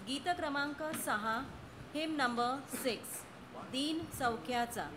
गीत क्रमांक 6, हिम नंबर 6, दीन सौख्याचा.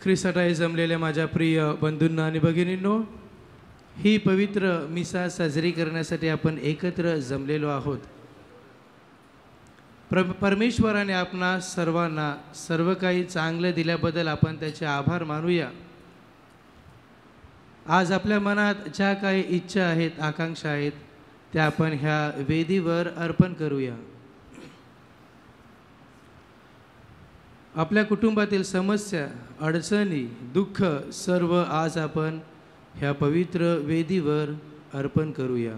ख्रिस्ताताई जमलेल्या माझ्या प्रिय बंधूंना आणि भगिनींनो, ही पवित्र मिसा साजरी करण्यासाठी आपण एकत्र जमलेलो आहोत. परमेश्वराने आपणा सर्वांना सर्व काही चांगलं दिल्याबद्दल आपण त्याचे आभार मानूया. आज आपल्या मनात ज्या काही इच्छा आहेत, आकांक्षा आहेत, त्या आपण ह्या वेदीवर अर्पण करूया. आपल्या कुटुंबातील समस्या, अडचणी, दुःख सर्व आज आपण ह्या पवित्र वेदीवर अर्पण करूया.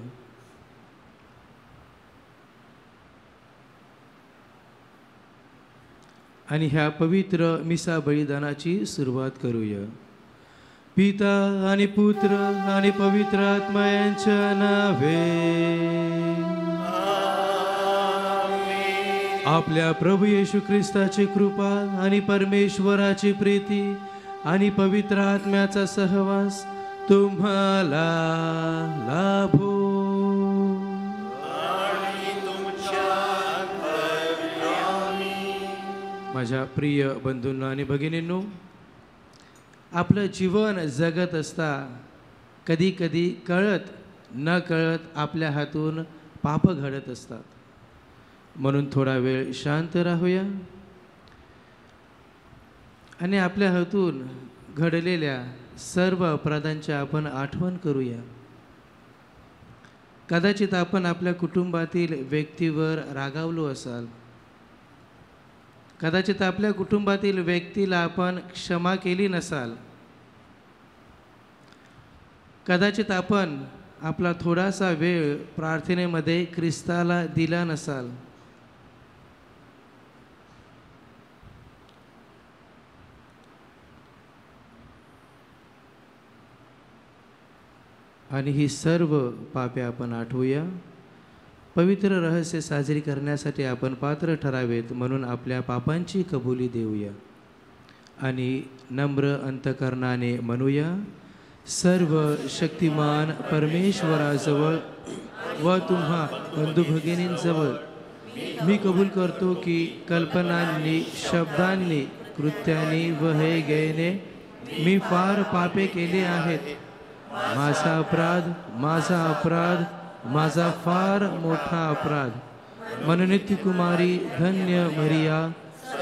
आणि ह्या पवित्र मिसा बलिदानाची सुरुवात करूया. पिता आणि पुत्र आणि पवित्र आत्मा यांच्या नावे. आपल्या प्रभू येशू ख्रिस्ताची कृपा आणि परमेश्वराची प्रीती आणि पवित्र आत्म्याचा सहवास तुम्हाला लाभो. माझ्या प्रिय बंधूंना आणि भगिनींनो, आपलं जीवन जगत असता कधी कधी कळत न कळत आपल्या हातून पाप घडत असतात. म्हणून थोडा वेळ शांत राहूया आणि आपल्या हातून घडलेल्या सर्व अपराधांची आपण आठवण करूया. कदाचित आपण आपल्या कुटुंबातील व्यक्तीवर रागावलो असाल. कदाचित आपल्या कुटुंबातील व्यक्तीला आपण क्षमा केली नसाल. कदाचित आपण आपला थोडासा वेळ प्रार्थनेमध्ये ख्रिस्ताला दिला नसाल. आणि ही सर्व पापे आपण आठवूया. पवित्र रहस्य साजरी करण्यासाठी आपण पात्र ठरावेत म्हणून आपल्या पापांची कबुली देऊया आणि नम्र अंतकरणाने म्हणूया, सर्व शक्तिमान परमेश्वराजवळ व तुम्हा बंधू भगिनींजवळ मी कबूल करतो की कल्पनांनी, शब्दांनी, कृत्यांनी व हे गैने मी फार पापे केली आहेत. माझा अपराध, माझा फार मोठा अपराध. मनोनित्य कुमारी, धन्य मरिया,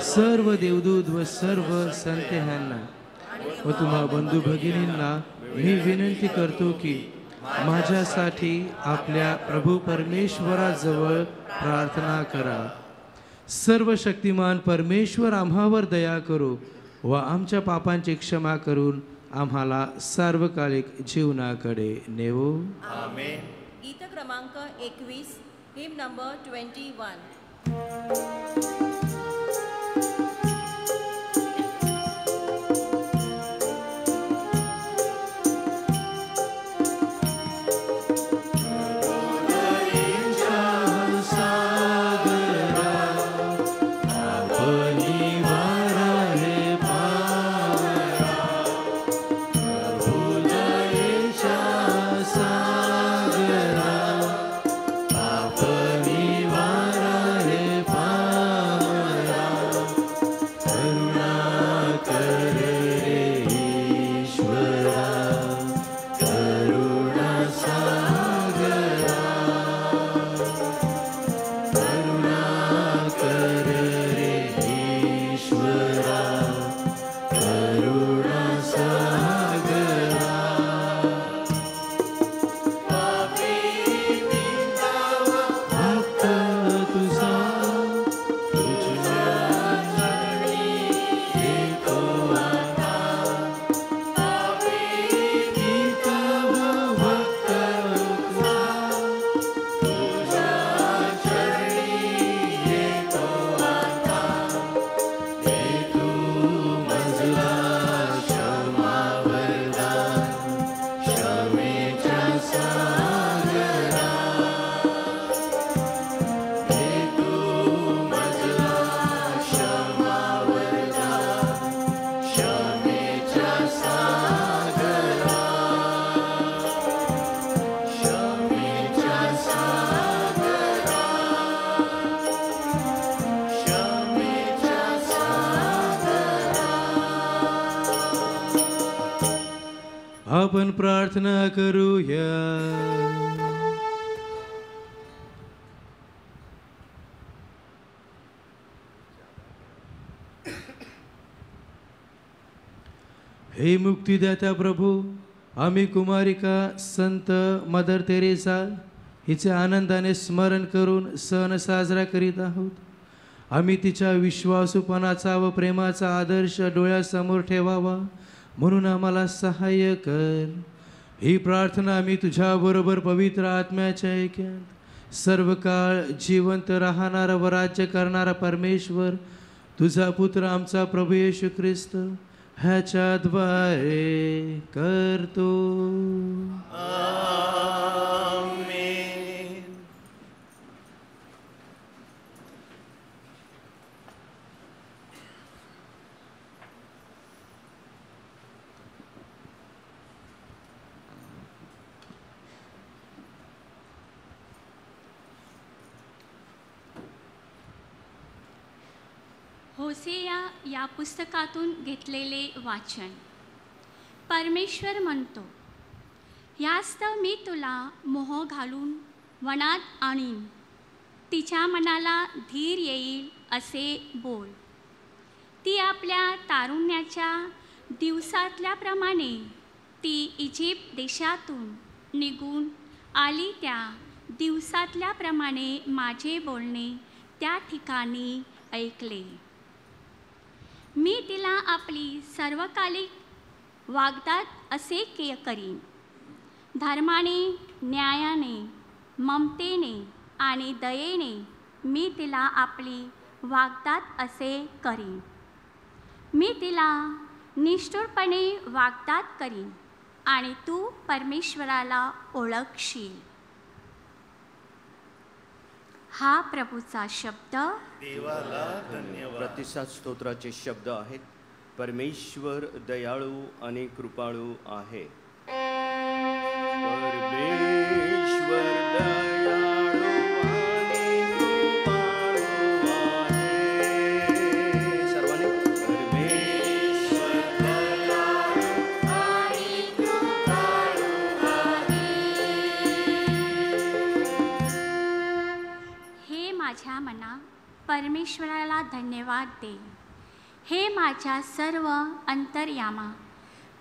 सर्व देवदूत व सर्व संत ह्यांना व तुम्हा बंधू भगिनींना मी विनंती करतो की माझ्यासाठी आपल्या प्रभू परमेश्वराजवळ प्रार्थना करा. सर्व शक्तिमान परमेश्वर आम्हावर दया करो व आमच्या पापांची क्षमा करून आम्हाला सार्वकालिक जीवनाकडे नेवो. गीत क्रमांक 21, हिम नंबर 21. आपण प्रार्थना करूया. हे मुक्तिदाता प्रभू, आम्ही कुमारिका संत मदर तेरेसा हिचे आनंदाने स्मरण करून सण साजरा करीत आहोत. आम्ही तिच्या विश्वासूपणाचा व प्रेमाचा आदर्श डोळ्यासमोर ठेवावा म्हणून आम्हाला सहाय्य कर. ही प्रार्थना आम्ही तुझ्याबरोबर पवित्र आत्म्याच्या ऐक्यात सर्व काळ जिवंत राहणारा व राज्य करणारा परमेश्वर तुझा पुत्र आमचा प्रभू येशू ख्रिस्त ह्याच्याद्वारे करतो. होसेया या पुस्तकातून घेतलेले वाचन. परमेश्वर म्हणतो, यास्तव मी तुला मोह घालून वनात आणीन, तिच्या मनाला धीर येईल असे बोल. ती आपल्या तारुण्याच्या दिवसातल्याप्रमाणे ती इजिप्त देशातून निघून आली त्या दिवसातल्याप्रमाणे माझे बोलणे त्या ठिकाणी ऐकले. मी तिला आपली सर्वकालिक वागदात असे करीन. धर्माने, न्यायाने, ममतेने आणि दयेने मी तिला आपली वागदात असे करीन. मी तिला निष्ठुरपणे वागदात करीन आणि तू परमेश्वराला ओळखशील. हा प्रभूचा शब्द. देवाला धन्यवाद. प्रतिसाद स्तोत्राचे शब्द आहेत. परमेश्वर दयाळू आणि कृपाळू आहे. परमेश्वर दयाळू आणि कृपाळू परमेश्वराला धन्यवाद दे. हे माझ्या सर्व अंतर्यामा,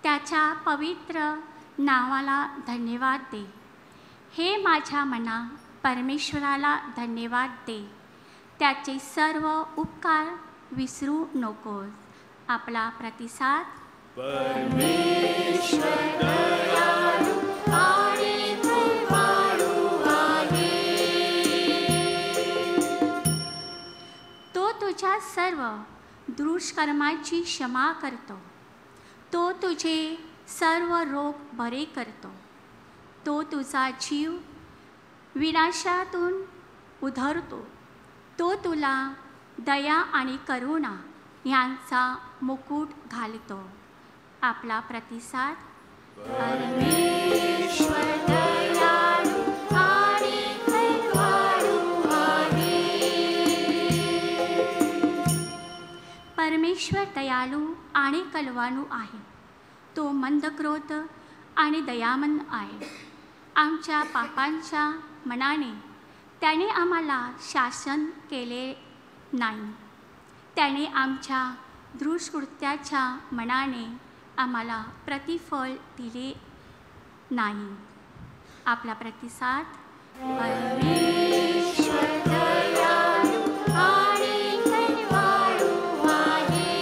त्याच्या पवित्र नावाला धन्यवाद दे. हे माझ्या मना, परमेश्वराला धन्यवाद दे. त्याचे सर्व उपकार विसरू नकोस. आपला प्रतिसाद. परमेश्वर दयाळू आणि कृपाळू आहे. तो तुझ्या सर्व दुष्कर्माची क्षमा करतो. तो तुझे सर्व रोग बरे करतो. तो तुझा जीव विनाशातून उधरतो. तो तुला दया आणि करुणा यांचा मुकुट घालतो. आपला प्रतिसाद. परमेश्वर दयाळू आणि कृपाळू आहे. परमेश्वर दयाळू आणि कळवाणू आहे. तो मंदक्रोध आणि दयामन आहे. आमच्या पापांच्या मनाने त्याने आम्हाला शासन केले नाही. त्याने आमच्या दुष्कृत्याच्या मनाने आम्हाला प्रतिफळ दिले नाही. आपला प्रतिसाद. परमेश्वर दयाळू आणि करुणाळू आहे.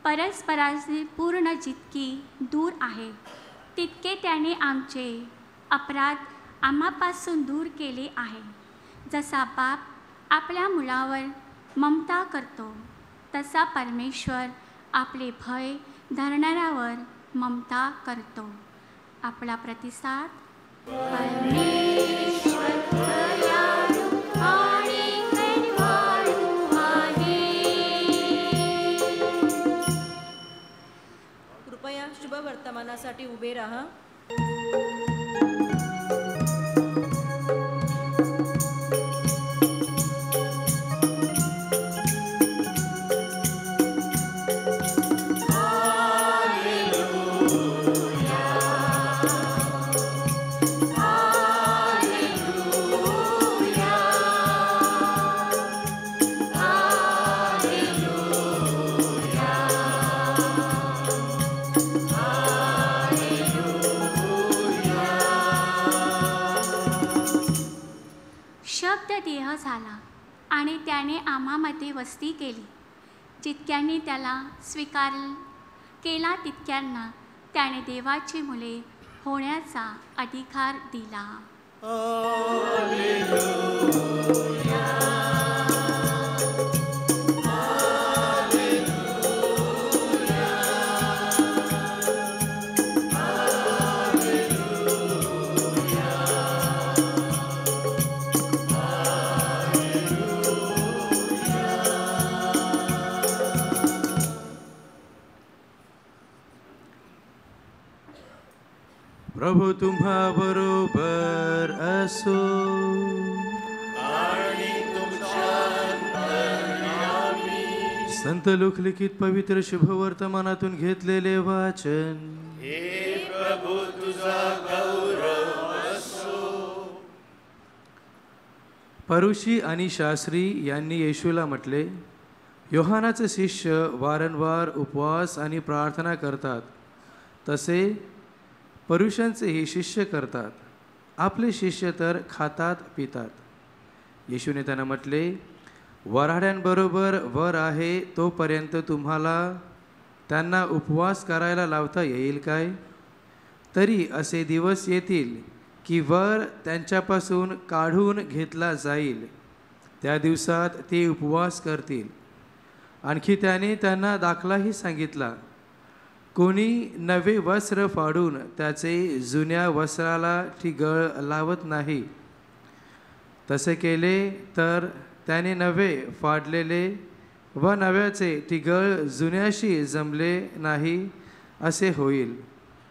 परस्पराचे पूर्ण जितकी दूर आहे तितके त्याने आमचे अपराध आम्हापासून दूर केले आहे. जसा बाप आपल्या मुलावर ममता करतो तसा परमेश्वर आपले भय धरणाऱ्यावर ममता करतो. आपला प्रतिसाद. परमेश्वर दयाळू आणि कृपाळू आहे. कृपया शुभ वर्तमानासाठी उभे राहा. शब्द देह झाला आणि त्याने आम्हामध्ये वस्ती केली. जितक्यांनी त्याला स्वीकार केला तितक्यांना त्याने देवाची मुले होण्याचा अधिकार दिला. प्रभू तुम्हा बरोबर असो. आणि तुमच्या अंतर्यामी. संत लोकलिखित पवित्र शुभवर्तमानातून घेतलेले वाचन. हे प्रभू तुझा गौरव असो. परुशी आणि शास्त्री यांनी येशूला म्हटले, योहानाचे शिष्य वारंवार उपवास आणि प्रार्थना करतात, तसे परुषांचेही शिष्य करतात. आपले शिष्य तर खातात पितात. येशूने त्यांना म्हटले, वऱ्हाड्यांबरोबर वर आहे तोपर्यंत तुम्हाला त्यांना उपवास करायला लावता येईल काय? तरी असे दिवस येतील की वर त्यांच्यापासून काढून घेतला जाईल. त्या दिवसात ते उपवास करतील. आणखी त्याने त्यांना दाखलाही सांगितला, कोणी नवे वस्त्र फाडून त्याचे जुन्या वस्त्राला ठिगळ लावत नाही. तसे केले तर त्याने नवे फाडलेले व नव्याचे ठिगळ जुन्याशी जमले नाही असे होईल.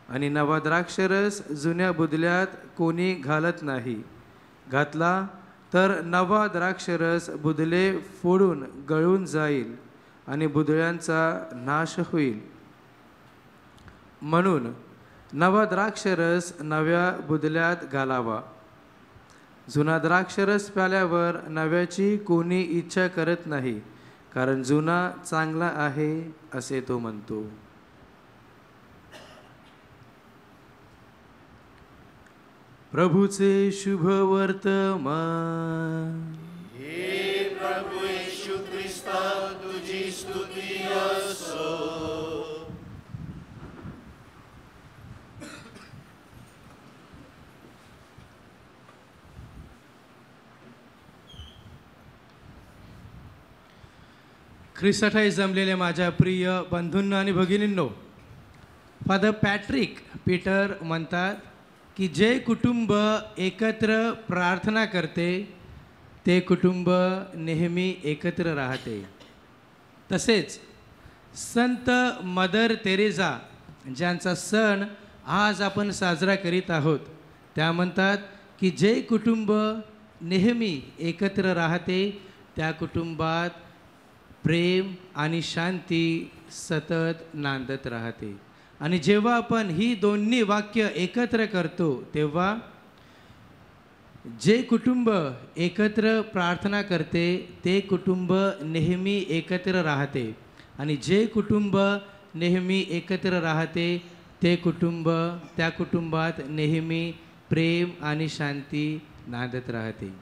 आणि नवा द्राक्षरस जुन्या बुदल्यात कोणी घालत नाही. घातला तर नवा द्राक्षरस बुदले फोडून गळून जाईल आणि बुदळ्यांचा नाश होईल. म्हणून नवा द्राक्षरस नव्या बुदल्यात घालावा जुना द्राक्षरस प्याल्यावर नव्याची कोणी इच्छा करत नाही, कारण जुना चांगला आहे असे तो म्हणतो. प्रभूचे शुभ वर्तमान. हे प्रभू येशू ख्रिस्ता, तुझी स्तुती असो. ख्रिस्ताठाई जमलेल्या माझ्या प्रिय बंधूंना आणि भगिनींनो, फादर पॅट्रिक पीटर म्हणतात की जे कुटुंब एकत्र प्रार्थना करते ते कुटुंब नेहमी एकत्र राहते. तसेच संत मदर तेरेसा ज्यांचा सण आज आपण साजरा करीत आहोत, त्या म्हणतात की जे कुटुंब नेहमी एकत्र राहते त्या कुटुंबात प्रेम आणि शांती सतत नांदत राहते. आणि जेव्हा आपण ही दोन्ही वाक्य एकत्र करतो तेव्हा जे कुटुंब एकत्र प्रार्थना करते ते कुटुंब नेहमी एकत्र राहते, आणि जे कुटुंब नेहमी एकत्र राहते ते कुटुंब त्या कुटुंबात नेहमी प्रेम आणि शांती नांदत राहते.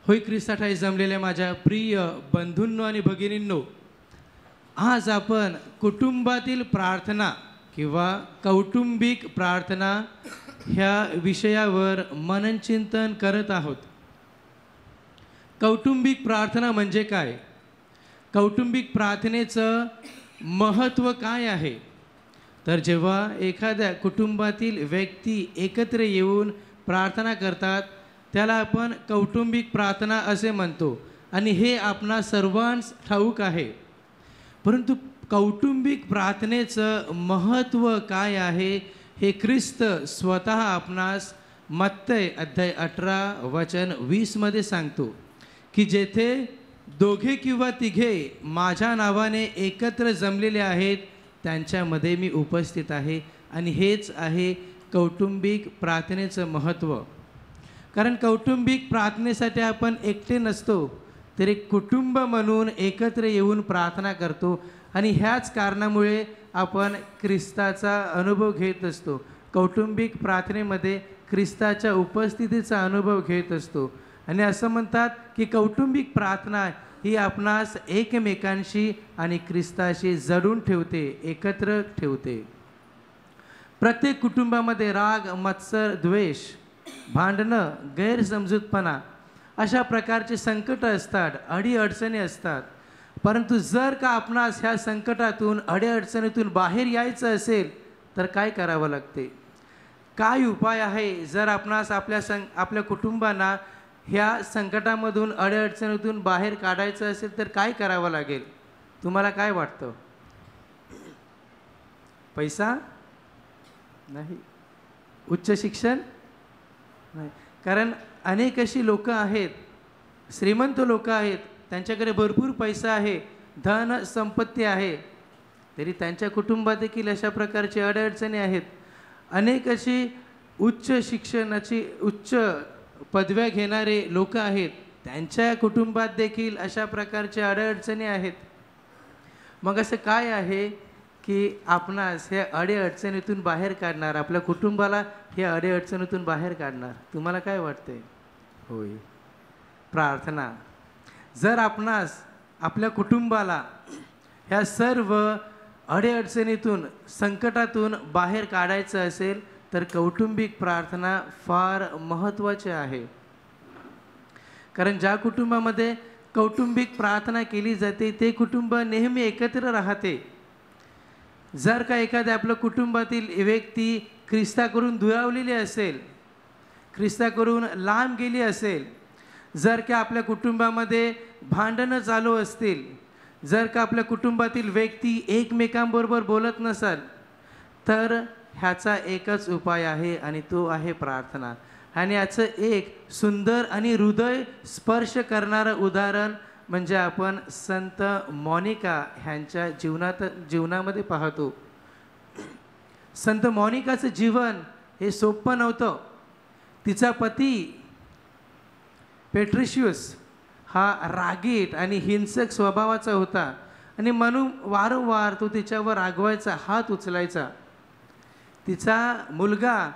होय, ख्रिस्ताठाई जमलेल्या माझ्या प्रिय बंधूंनो आणि भगिनींनो, आज आपण कुटुंबातील प्रार्थना किंवा कौटुंबिक प्रार्थना ह्या विषयावर मननचिंतन करत आहोत. कौटुंबिक प्रार्थना म्हणजे काय? कौटुंबिक प्रार्थनेचं महत्त्व काय आहे? तर जेव्हा एखाद्या कुटुंबातील व्यक्ती एकत्र येऊन प्रार्थना करतात त्याला आपण कौटुंबिक प्रार्थना असे म्हणतो, आणि हे आपणा सर्वांस ठाऊक आहे. परंतु कौटुंबिक प्रार्थनेचं महत्त्व काय आहे हे ख्रिस्त स्वतः आपणास मत्तय अध्याय 18 वचन 20 मध्ये सांगतो की जेथे दोघे किंवा तिघे माझ्या नावाने एकत्र जमलेले आहेत त्यांच्यामध्ये मी उपस्थित आहे. आणि हेच आहे कौटुंबिक प्रार्थनेचं महत्त्व. कारण कौटुंबिक प्रार्थनेसाठी आपण एकटे नसतो, तर एक कुटुंब म्हणून एकत्र येऊन प्रार्थना करतो, आणि ह्याच कारणामुळे आपण ख्रिस्ताचा अनुभव घेत असतो. कौटुंबिक प्रार्थनेमध्ये ख्रिस्ताच्या उपस्थितीचा अनुभव घेत असतो. आणि असं म्हणतात की कौटुंबिक प्रार्थना ही आपणास एकमेकांशी आणि ख्रिस्ताशी जडून ठेवते, एकत्र ठेवते. प्रत्येक कुटुंबामध्ये राग, मत्सर, द्वेष, भांडणं, गैरसमजूतपणा अशा प्रकारचे संकट असतात, अडीअडचणी असतात. परंतु जर का आपणास ह्या संकटातून, अडीअडचणीतून बाहेर यायचं असेल तर काय करावं लागते? काय उपाय आहे? जर आपणास आपल्या कुटुंबांना ह्या संकटामधून, अडीअडचणीतून बाहेर काढायचं असेल तर काय करावं लागेल? तुम्हाला काय वाटतं? पैसा नाही, उच्च शिक्षण नाही. कारण अनेक अशी लोक आहेत, श्रीमंत लोक आहेत, त्यांच्याकडे भरपूर पैसा आहे, धन संपत्ती आहे, तरी त्यांच्या कुटुंबात देखील अशा प्रकारचे अडचणी आहेत. अनेक अशी उच्च शिक्षणाची, उच्च पदव्या घेणारे लोक आहेत, त्यांच्या कुटुंबात देखील अशा प्रकारचे अडचणी आहेत. मग असं काय आहे की आपणास ह्या अडीअडचणीतून बाहेर काढणार, आपल्या कुटुंबाला ह्या अडीअडचणीतून बाहेर काढणार? तुम्हाला काय वाटते? होय, प्रार्थना. जर आपणास आपल्या कुटुंबाला ह्या सर्व अडीअडचणीतून, संकटातून बाहेर काढायचं असेल तर कौटुंबिक प्रार्थना फार महत्त्वाची आहे. कारण ज्या कुटुंबामध्ये कौटुंबिक प्रार्थना केली जाते ते कुटुंब नेहमी एकत्र राहते. जर का एखाद्या आपल्या कुटुंबातील व्यक्ती ख्रिस्ताकडून दुरावलेली असेल, ख्रिस्ताकडून लांब गेली असेल, जर का आपल्या कुटुंबामध्ये भांडणं चालू असतील, जर का आपल्या कुटुंबातील व्यक्ती एकमेकांबरोबर बोलत नसाल, तर ह्याचा एकच उपाय आहे आणि तो आहे प्रार्थना. आणि याचं एक सुंदर आणि हृदय स्पर्श करणारं उदाहरण म्हणजे आपण संत मोनिका ह्यांच्या जीवनामध्ये पाहतो. संत मोनिकाचं जीवन हे सोपं नव्हतं. तिचा पती पेट्रिशियस हा रागीट आणि हिंसक स्वभावाचा होता आणि म्हणून वारंवार तो तिच्यावर रागवायचा, हात उचलायचा. तिचा मुलगा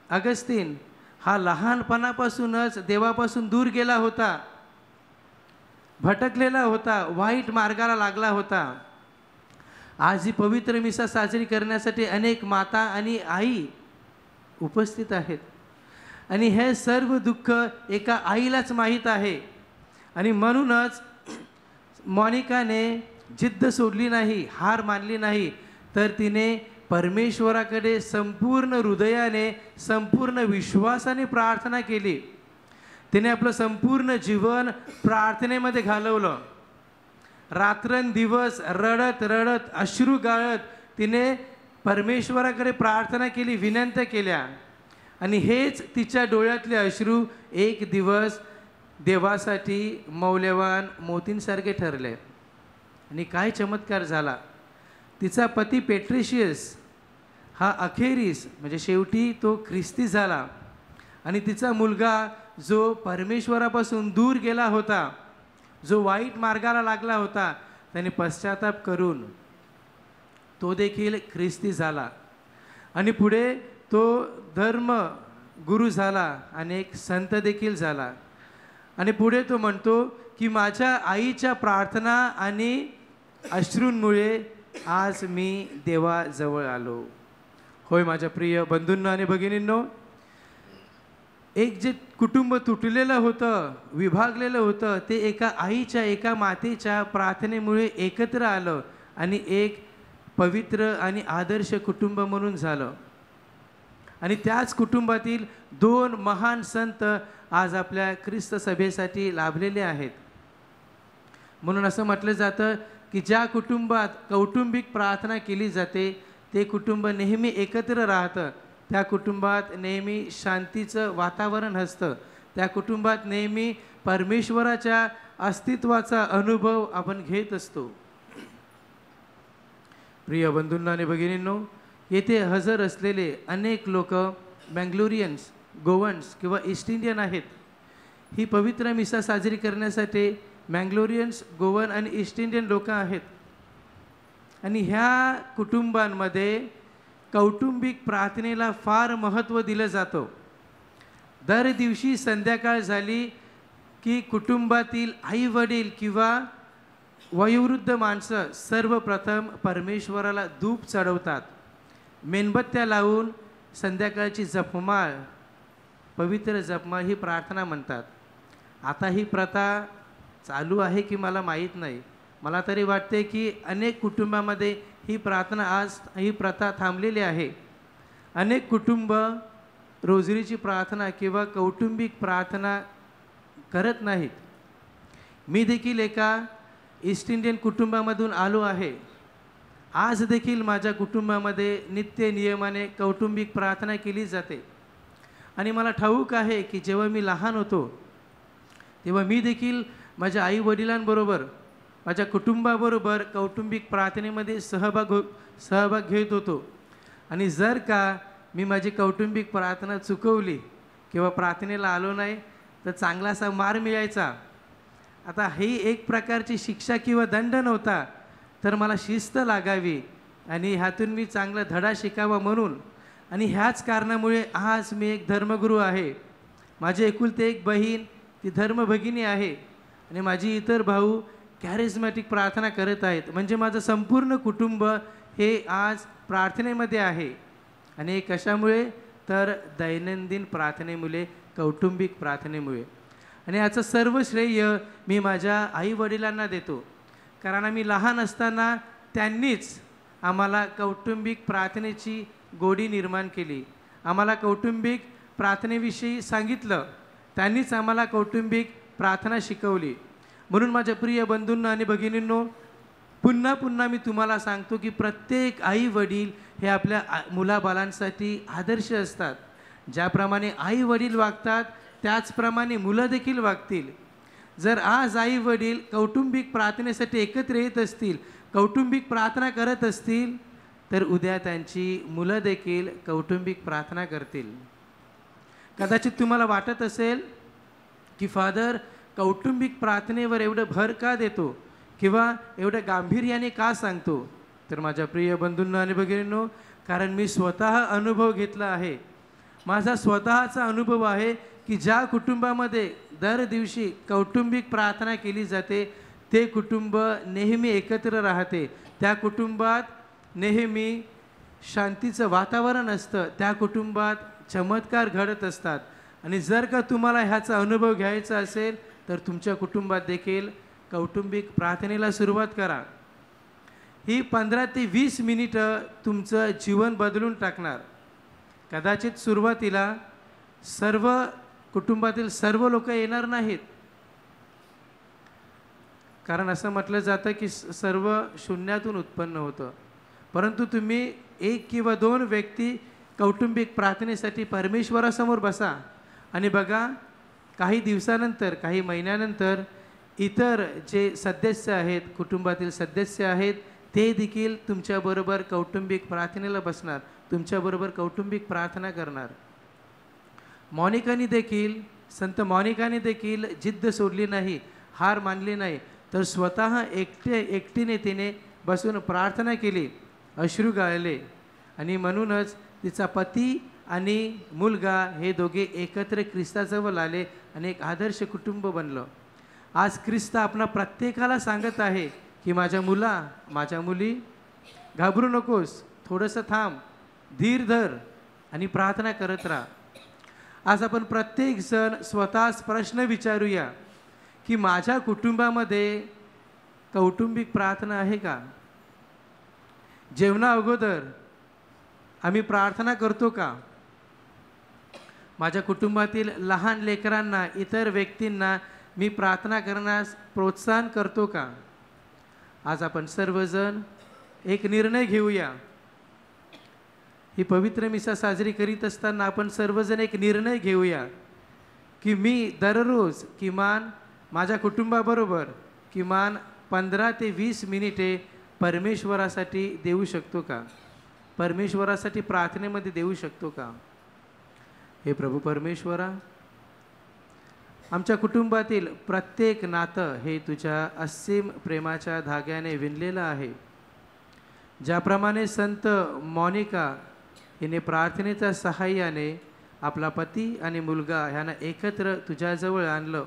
अगस्तीन हा लहानपणापासूनच देवापासून दूर गेला होता, भटकलेला होता, वाईट मार्गाला लागला होता. आज ही पवित्र मिसा साजरी करण्यासाठी अनेक माता आणि आई उपस्थित आहेत आणि हे सर्व दुःख एका आईलाच माहीत आहे. आणि म्हणूनच मॉनिकाने जिद्द सोडली नाही, हार मानली नाही, तर तिने परमेश्वराकडे संपूर्ण हृदयाने, संपूर्ण विश्वासाने प्रार्थना केली. तिने आपलं संपूर्ण जीवन प्रार्थनेमध्ये घालवलं. रात्रंदिवस रडत रडत अश्रू गाळत तिने परमेश्वराकडे प्रार्थना केली, विनंत्या केल्या. आणि हेच तिच्या डोळ्यातले अश्रू एक दिवस देवासाठी मौल्यवान मोतींसारखे ठरले. आणि काय चमत्कार झाला. तिचा पती पेट्रिशियस हा अखेरीस म्हणजे शेवटी तो ख्रिस्ती झाला. आणि तिचा मुलगा जो परमेश्वरापासून दूर गेला होता, जो वाईट मार्गाला लागला होता, त्याने पश्चाताप करून तो देखील ख्रिस्ती झाला. आणि पुढे तो धर्म गुरु झाला आणि एक संत देखील झाला. आणि पुढे तो म्हणतो की माझ्या आईच्या प्रार्थना आणि अश्रूंमुळे आज मी देवाजवळ आलो. होय माझ्या प्रिय बंधूंनो आणि भगिनींनो, एक जे कुटुंब तुटलेलं होतं, विभागलेलं होतं, ते एका आईच्या, एका मातेच्या प्रार्थनेमुळे एकत्र आलं आणि एक पवित्र आणि आदर्श कुटुंब म्हणून झालं. आणि त्याच कुटुंबातील 2 महान संत आज आपल्या ख्रिस्त सभेसाठी लाभलेले आहेत. म्हणून असं म्हटलं जातं की ज्या कुटुंबात कौटुंबिक प्रार्थना केली जाते ते कुटुंब नेहमी एकत्र राहतं, त्या कुटुंबात नेहमी शांतीचं वातावरण असतं, त्या कुटुंबात नेहमी परमेश्वराच्या अस्तित्वाचा अनुभव आपण घेत असतो. प्रिय बंधूंनो आणि भगिनींनो, येथे हजर असलेले अनेक लोक बँगलोरियन्स, गोवन्स किंवा ईस्ट इंडियन आहेत. ही पवित्र मिसा साजरी करण्यासाठी मँगलोरियन्स, गोवन आणि ईस्ट इंडियन लोक आहेत. आणि ह्या कुटुंबांमध्ये कौटुंबिक प्रार्थनेला फार महत्त्व दिलं जातं. दर दिवशी संध्याकाळ झाली की कुटुंबातील आई वडील किंवा वयोवृद्ध माणसं सर्वप्रथम परमेश्वराला धूप चढवतात. मेणबत्त्या लावून संध्याकाळची जपमाळ, पवित्र जपमाळ ही प्रार्थना म्हणतात. आता ही प्रथा चालू आहे की मला माहीत नाही. मला तरी वाटते की अनेक कुटुंबामध्ये ही प्रथा थांबलेली आहे. अनेक कुटुंब रोजरीची प्रार्थना किंवा कौटुंबिक प्रार्थना करत नाहीत. मी देखील एका ईस्ट इंडियन कुटुंबामधून आलो आहे. आज देखील माझ्या कुटुंबामध्ये नित्य नियमाने कौटुंबिक प्रार्थना केली जाते. आणि मला ठाऊक आहे की जेव्हा मी लहान होतो तेव्हा मी देखील माझ्या आई वडिलांबरोबर, माझ्या कुटुंबाबरोबर कौटुंबिक प्रार्थनेमध्ये सहभाग घेत होतो. आणि जर का मी माझी कौटुंबिक प्रार्थना चुकवली किंवा प्रार्थनेला आलो नाही तर चांगलासा मार मिळायचा. आता ही एक प्रकारची शिक्षा किंवा दंड नव्हता, तर मला शिस्त लागावी आणि ह्यातून मी चांगला धडा शिकावा म्हणून. आणि ह्याच कारणामुळे आज मी एक धर्मगुरू आहे. माझे एकुलते एक बहीण ती धर्मभगिनी आहे आणि माझी इतर भाऊ कॅरिझमॅटिक प्रार्थना करत आहेत. म्हणजे माझं संपूर्ण कुटुंब हे आज प्रार्थनेमध्ये आहे. आणि हे कशामुळे, तर दैनंदिन प्रार्थनेमुळे, कौटुंबिक प्रार्थनेमुळे. आणि याचं सर्व श्रेय मी माझ्या आईवडिलांना देतो, कारण आम्ही लहान असताना त्यांनीच आम्हाला कौटुंबिक प्रार्थनेची गोडी निर्माण केली. आम्हाला कौटुंबिक प्रार्थनेविषयी सांगितलं, त्यांनीच आम्हाला कौटुंबिक प्रार्थना शिकवली. म्हणून माझ्या प्रिय बंधूंनो आणि भगिनींनो, पुन्हा पुन्हा मी तुम्हाला सांगतो की प्रत्येक आई वडील हे आपल्या मुलाबाळांसाठी आदर्श असतात. ज्याप्रमाणे आई वडील वागतात त्याचप्रमाणे मुलं देखील वागतील. जर आज आई वडील कौटुंबिक प्रार्थनेसाठी एकत्र येत असतील, कौटुंबिक प्रार्थना करत असतील, तर उद्या त्यांची मुलं देखील कौटुंबिक प्रार्थना करतील. कदाचित तुम्हाला वाटत असेल की फादर कौटुंबिक प्रार्थनेवर एवढं भर का देतो किंवा एवढं गांभीर्याने का सांगतो? तर माझ्या प्रिय बंधूंना आणि भगिनींनो, कारण मी स्वतः अनुभव घेतला आहे. माझा स्वतःचा अनुभव आहे की ज्या कुटुंबामध्ये दर दिवशी कौटुंबिक प्रार्थना केली जाते ते कुटुंब नेहमी एकत्र राहते. त्या कुटुंबात नेहमी शांतीचं वातावरण असतं. त्या कुटुंबात चमत्कार घडत असतात. आणि जर का तुम्हाला ह्याचा अनुभव घ्यायचा असेल तर तुमच्या कुटुंबात देखील कौटुंबिक प्रार्थनेला सुरुवात करा. ही 15 ते 20 मिनिटं तुमचं जीवन बदलून टाकणार. कदाचित सुरुवातीला सर्व कुटुंबातील सर्व लोक येणार नाहीत, कारण असं म्हटलं जातं की सर्व शून्यातून उत्पन्न होतं. परंतु तुम्ही 1 किंवा 2 व्यक्ती कौटुंबिक प्रार्थनेसाठी परमेश्वरासमोर बसा आणि बघा, काही दिवसानंतर, काही महिन्यानंतर इतर जे सदस्य आहेत, कुटुंबातील सदस्य आहेत, ते देखील तुमच्याबरोबर कौटुंबिक प्रार्थनेला बसणार, तुमच्याबरोबर कौटुंबिक प्रार्थना करणार. संत मॉनिकाने देखील जिद्द सोडली नाही, हार मानली नाही, तर स्वतः एकटीने तिने बसून प्रार्थना केली, अश्रू गाळले आणि म्हणूनच तिचा पती आणि मुलगा हे दोघे एकत्र ख्रिस्ताजवळ आले आणि एक आदर्श कुटुंब बनलं. आज ख्रिस्त आपणा प्रत्येकाला सांगत आहे की माझ्या मुला, माझ्या मुली, घाबरू नकोस, थोडंसं थांब, धीर धर आणि प्रार्थना करत राहा. आज आपण प्रत्येकजण स्वतःच प्रश्न विचारूया की माझ्या कुटुंबामध्ये कौटुंबिक प्रार्थना आहे का? जेवणा अगोदर आम्ही प्रार्थना करतो का? माझ्या कुटुंबातील लहान लेकरांना, इतर व्यक्तींना मी प्रार्थना करण्यास प्रोत्साहन करतो का? आज आपण सर्वजण एक निर्णय घेऊया. ही पवित्र मिसा साजरी करीत असताना आपण सर्वजण एक निर्णय घेऊया की मी दररोज किमान माझ्या कुटुंबाबरोबर किमान 15 ते 20 मिनिटे परमेश्वरासाठी देऊ शकतो का? परमेश्वरासाठी प्रार्थनेमध्ये देऊ शकतो का? हे प्रभू परमेश्वरा, आमच्या कुटुंबातील प्रत्येक नातं हे तुझ्या असीम प्रेमाच्या धाग्याने विणलेलं आहे. ज्याप्रमाणे संत मॉनिका हिने प्रार्थनेच्या सहाय्याने आपला पती आणि मुलगा ह्यांना एकत्र तुझ्याजवळ आणलं,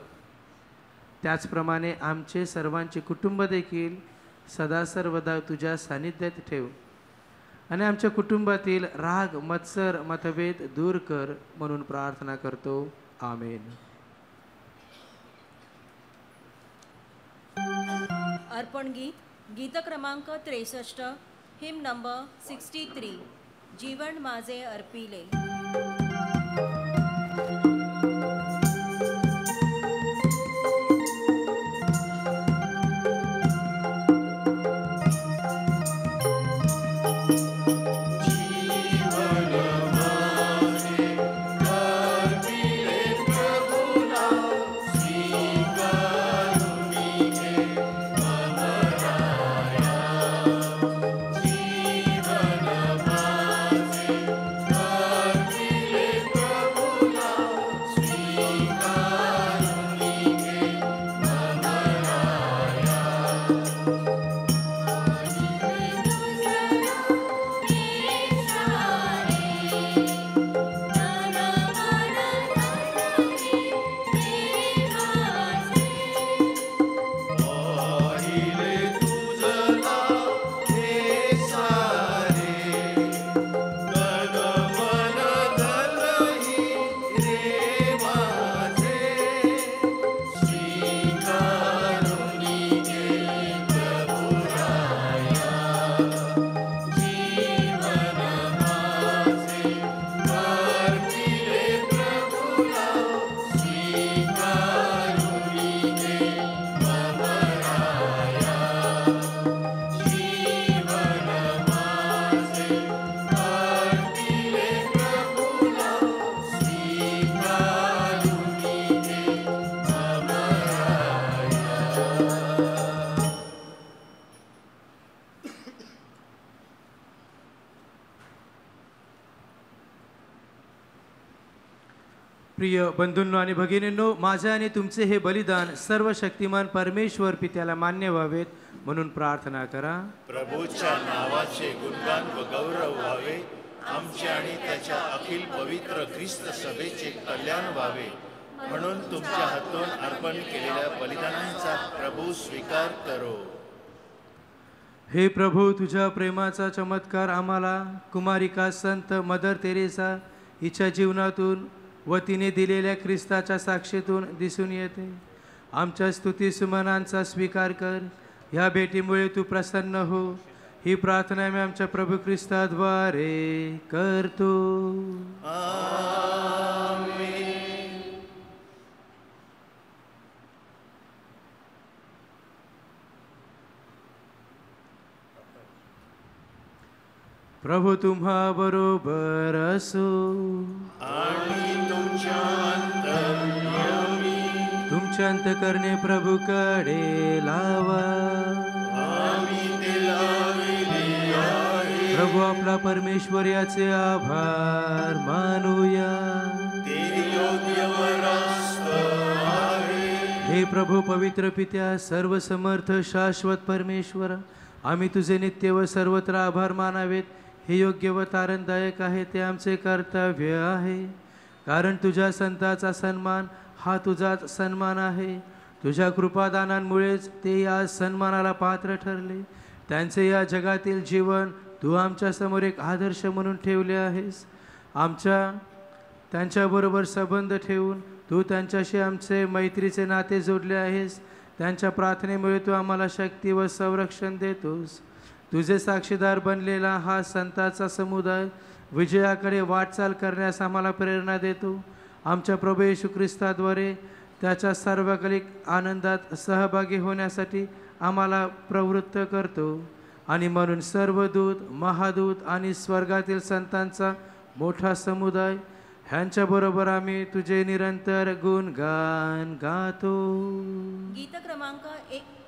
त्याचप्रमाणे आमचे सर्वांचे कुटुंब देखील सदा सर्वदा तुझ्या सानिध्यात ठेव आणि आमच्या कुटुंबातील राग, मत्सर, मतभेद दूर कर म्हणून प्रार्थना करतो. आमेन. अर्पण गीत क्रमांक 63, हिम नंबर 63, जीवन माझे अर्पिले. प्रिय बंधूंनो आणि भगिनींनो, माझे आणि तुमचे हे बलिदान सर्व शक्तिमान परमेश्वर पित्याला मान्य व्हावेत म्हणून प्रार्थना करा. प्रभूच्या नावाचे गुणगान व गौरव व्हावे, आमचे आणि त्याच्या अखिल पवित्र ख्रिस्त सभेचे कल्याण व्हावे म्हणून तुमच्या हातून अर्पण केलेल्या बलिदानांचा प्रभू स्वीकार करो. हे प्रभू, तुझ्या प्रेमाचा चमत्कार आम्हाला कुमारिका संत मदर तेरेसा हिच्या जीवनातून व तिने दिलेल्या ख्रिस्ताच्या साक्षीतून दिसून येते. आमच्या स्तुती सुमनांचा स्वीकार कर. ह्या भेटीमुळे तू प्रसन्न हो. ही प्रार्थना मी आमच्या प्रभू ख्रिस्ताद्वारे करतो. प्रभू तुम्हा बरोबर असो आणि तुमच्या अंतर्यामी तुमच्या अंतःकरणे प्रभूकडे लावा. आम्ही ते लाविले आहे. प्रभू आपला परमेश्वर याचे आभार मानूया. ते योग्य व रास्त आहे. हे प्रभू पवित्र पित्या, सर्व समर्थ शाश्वत परमेश्वर, आम्ही तुझे नित्य व सर्वत्र आभार मानावेत हे योग्य व तारणदायक आहे. ते आमचे कर्तव्य आहे, कारण तुझ्या संताचा सन्मान हा तुझाच सन्मान आहे. तुझ्या कृपादानांमुळेच ते या सन्मानाला पात्र ठरले. त्यांचे या जगातील जीवन तू आमच्यासमोर एक आदर्श म्हणून ठेवले आहेस. त्यांच्याबरोबर संबंध ठेवून तू त्यांच्याशी आमचे मैत्रीचे नाते जोडले आहेस. त्यांच्या प्रार्थनेमुळे तू आम्हाला शक्ती व संरक्षण देतोस. तुझे साक्षीदार बनलेला हा संतांचा समुदाय विजयाकडे वाटचाल करण्यास आम्हाला प्रेरणा देतो. आमच्या प्रभू येशू ख्रिस्ताद्वारे त्याच्या सार्वकालिक आनंदात सहभागी होण्यासाठी आम्हाला प्रवृत्त करतो. आणि म्हणून सर्व दूत, महादूत आणि स्वर्गातील संतांचा मोठा समुदाय ह्यांच्याबरोबर आम्ही तुझे निरंतर गुणगान गातो. गीत क्रमांक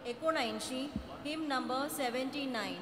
79, हिम नंबर 79.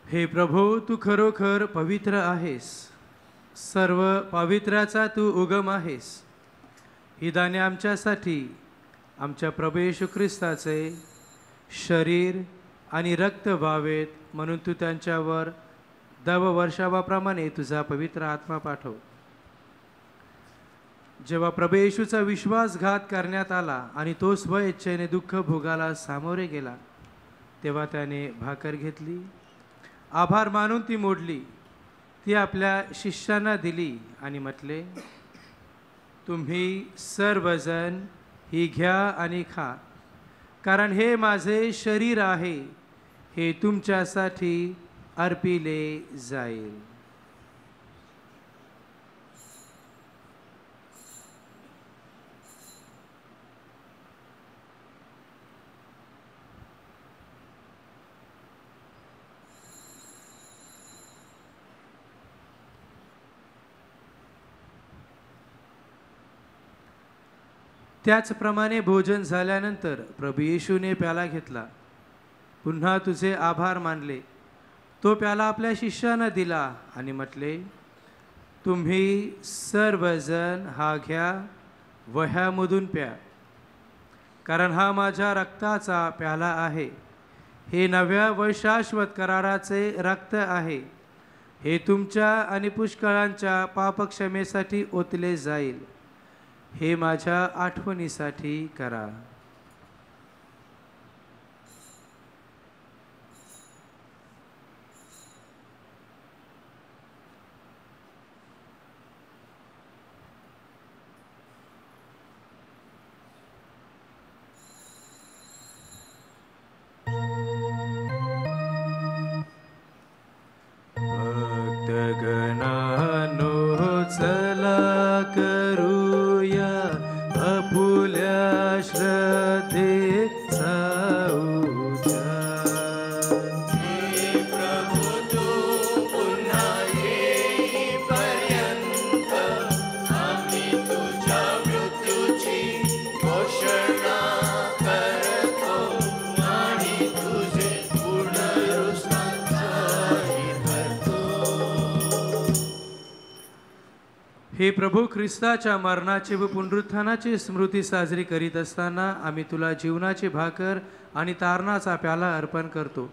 हे प्रभू, तू खरोखर पवित्र आहेस. सर्व पवित्राचा तू उगम आहेस. ही दाने आमच्यासाठी आमच्या प्रभू येशू ख्रिस्ताचे शरीर आणि रक्त व्हावेत म्हणून तू त्यांच्यावर दववर्षावाप्रमाणे तुझा पवित्र आत्मा पाठव. जेव्हा प्रभू येशूचा विश्वासघात करण्यात आला आणि तो स्वइच्छेने दुःख भोगाला सामोरे गेला, तेव्हा त्याने भाकर घेतली, आभार मानून ती मोडली, ती आपल्या शिष्यांना दिली आणि म्हटले, तुम्ही सर्वजण ही घ्या आणि खा, कारण हे माझे शरीर आहे, हे तुमच्यासाठी अर्पिले जाईल. त्याचप्रमाणे भोजन झाल्यानंतर प्रभू येशूने प्याला घेतला, पुन्हा तुझे आभार मानले, तो प्याला आपल्या शिष्यांना दिला आणि म्हटले, तुम्ही सर्वजण हा घ्या व ह्यामधून प्या, कारण हा माझ्या रक्ताचा प्याला आहे, हे नव्या व शाश्वत कराराचे रक्त आहे, हे तुमच्या आणि पुष्कळांच्या पापक्षमेसाठी ओतले जाईल, हे माझ्या आठवणीसाठी करा. भक्तगणांनो चला करूया आपुल्या श्रद्धेचा उच्चार. हे प्रभू तू पुन्हा येईपर्यंत आम्ही तुझ्या मृत्यूची घोषणा करतो आणि तुझे पुनरुत्थानही धरतो. हे प्रभू ख्रिस्ताच्या मरणाची व पुनरुत्थानाची स्मृती साजरी करीत असताना आम्ही तुला जीवनाची भाकर आणि तारणाचा प्याला अर्पण करतो.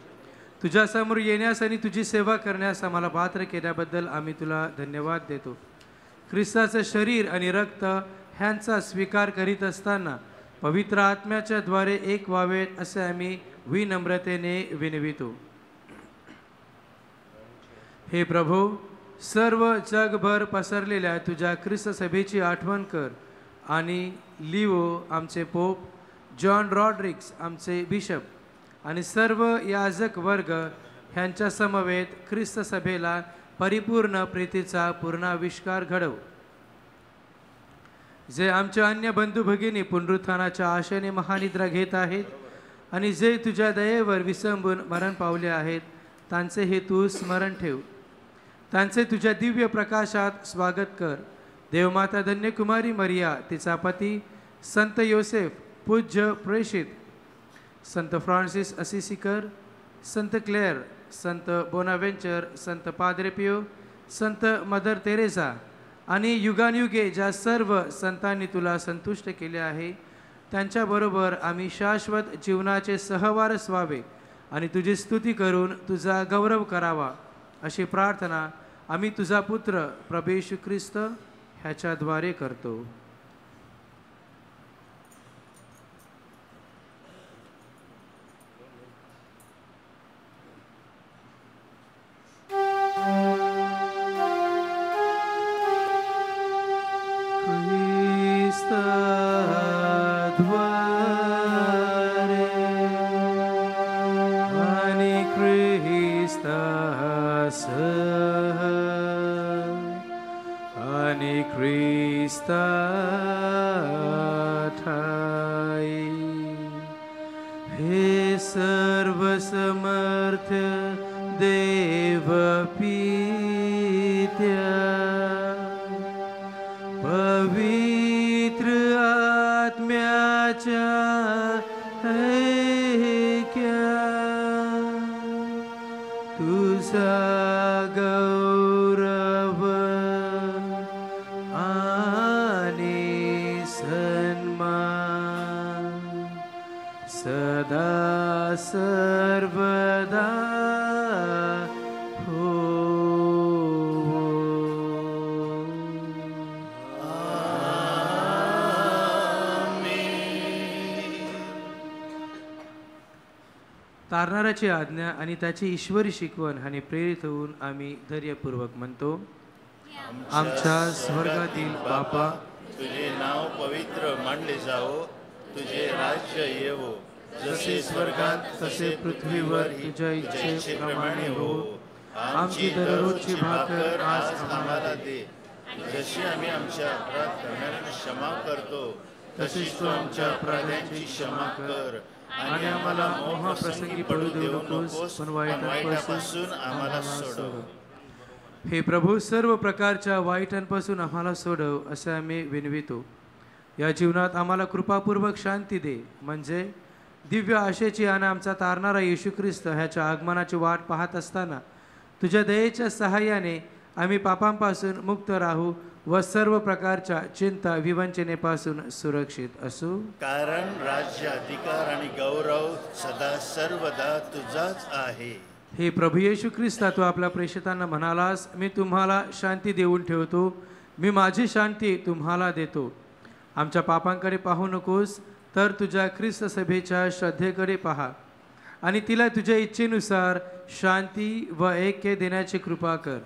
तुझ्यासमोर येण्यास आणि तुझी सेवा करण्यास आम्हाला पात्र केल्याबद्दल आम्ही तुला धन्यवाद देतो. ख्रिस्ताचं शरीर आणि रक्त ह्यांचा स्वीकार करीत असताना पवित्र आत्म्याच्या द्वारे एक व्हावेत असे आम्ही विनम्रतेने विनवितो. हे प्रभू, सर्व जगभर पसरलेल्या तुझ्या ख्रिस्त सभेची आठवण कर आणि लिओ आमचे पोप, जॉन रॉड्रिक्स आमचे बिशप आणि सर्व याजक वर्ग ह्यांच्या समवेत ख्रिस्त सभेला परिपूर्ण प्रीतीचा पूर्णाविष्कार घडव. जे आमच्या अन्य बंधू भगिनी पुनरुत्थानाच्या आशेने महानिद्रा घेत आहेत आणि जे तुझ्या दयेवर विसंबून मरण पावले आहेत, त्यांचे हे तू स्मरण ठेव. त्यांचे तुझ्या दिव्य प्रकाशात स्वागत कर. देवमाता धन्यकुमारी मरिया, तिचा पती संत योसेफ, पूज्य प्रेषित संत फ्रान्सिस असिसीकर, संत क्लेअर, संत बोनावेंचर, संत पाद्रे पियो, संत मदर तेरेसा आणि युगानयुगे ज्या सर्व संतांनी तुला संतुष्ट केले आहे, त्यांच्याबरोबर आम्ही शाश्वत जीवनाचे सहवारस व्हावे आणि तुझी स्तुती करून तुझा गौरव करावा, अशी प्रार्थना आम्ही तुझा पुत्र प्रभू येशू ख्रिस्त ह्याच्याद्वारे करतो. हे सर्व समर्थ देव पित्या, पवित्र आत्म्याच्या ऐक्या, तुझा गौरव आणि सन्मान सर्वदा हो. तारणाऱ्याची आज्ञा आणि त्याची ईश्वरी शिकवण आणि प्रेरित होऊन आम्ही धैर्यपूर्वक म्हणतो, आमच्या स्वर्गातील बापा, तुझे नाव पवित्र मानले जावो, तुझे राज्य येवो, जसे स्वर्गात तसे पृथ्वीवर तुझ्या इच्छेप्रमाणे हो. आमची दररोजची भाकर आज आम्हाला दे, जशी आम्ही आमच्या अपराध करणाऱ्यांना क्षमा करतो, तशीच तू आमच्या अपराधांची क्षमा कर, आणि आम्हाला मोहप्रसंगी पडू देऊ नकोस, पण वाईटापासून आम्हाला सोडव. हे प्रभू, सर्व प्रकारच्या वाईटांपासून आम्हाला सोडव असे आम्ही विनवितो. या जीवनात आम्हाला कृपापूर्वक शांती दे, म्हणजे दिव्य आशेची आणि आमचा तारणारा येशू ख्रिस्त ह्याच्या आगमनाची वाट पाहत असताना तुझ्या दयेच्या सहाय्याने आम्ही पापांपासून मुक्त राहू व सर्व प्रकारच्या चिंता विवंचनेपासून सुरक्षित असू. कारण राज्य, अधिकार आणि गौरव सदा सर्वदा तुझाच आहे. हे प्रभू येशू ख्रिस्ता, तू आपल्या प्रेषितांना म्हणालास, मी तुम्हाला शांती देऊन ठेवतो, मी माझी शांती तुम्हाला देतो. आमच्या पापांकडे पाहू नकोस, तर तुझ्या ख्रिस्त सभेच्या श्रद्धेकडे पहा आणि तिला तुझ्या इच्छेनुसार शांती व ऐक्य देण्याची कृपा कर.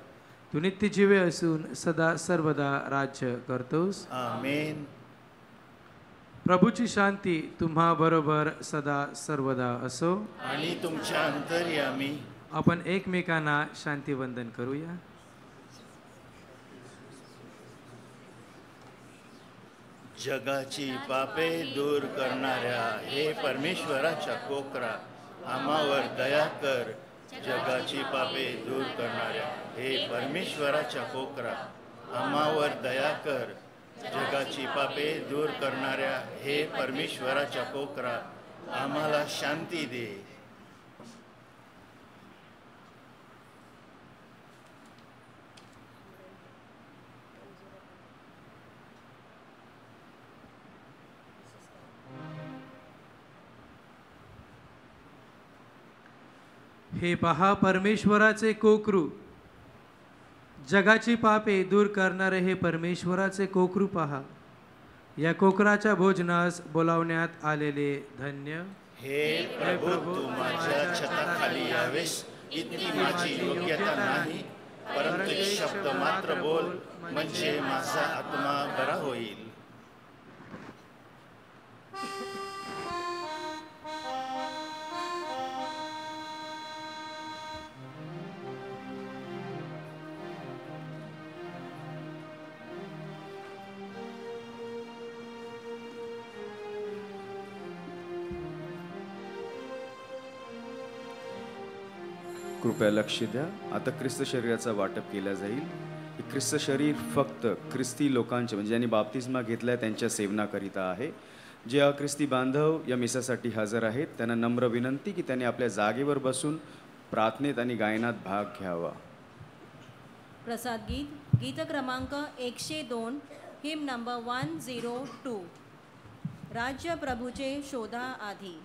तू नित्य जीवे असून सदा सर्वदा राज्य करतोस. आमेन. प्रभूची शांती तुम्हा बरोबर सदा सर्वदा असो. आणि तुमच्या अंतर्यामी. आपण एकमेकांना शांतीवंदन करूया. जगाची पापे दूर करणाऱ्या हे परमेश्वराच्या कोकरा, आम्हावर दया कर. जगाची पापे दूर करणाऱ्या हे परमेश्वराच्या कोकरा, आम्हावर दया कर. जगाची पापे दूर करणाऱ्या हे परमेश्वराच्या कोकरा, आम्हाला शांती दे. हे पहा परमेश्वराचे कोकरू, जगाची पापे दूर करणारे हे परमेश्वराचे कोकरू पहा. या कोकराच्या भोजनास बोलावण्यात आलेले धन्य. हे प्रभू, तू माझ्या छताखाली यावेस इतकी माझी योग्यता नाही, परंतु एक शब्द मात्र बोल, म्हणजे माझा आत्मा बरा होईल. कृपया लक्ष द्या. आता ख्रिस्त शरीराचा वाटप केला जाईल. हे ख्रिस्त शरीर फक्त ख्रिस्ती लोकांचे, म्हणजे ज्यांनी बाप्तिस्मा घेतला आहे त्यांच्या सेवनाकरिता आहे. जे अख्रिस्ती बांधव या मिसासाठी हजर आहेत त्यांना नम्र विनंती की त्यांनी आपल्या जागेवर बसून प्रार्थनेत आणि गायनात भाग घ्यावा. प्रसाद गीत, गीत क्रमांक 102, हिम नंबर 102. राज्य प्रभूचे शोधा आधी.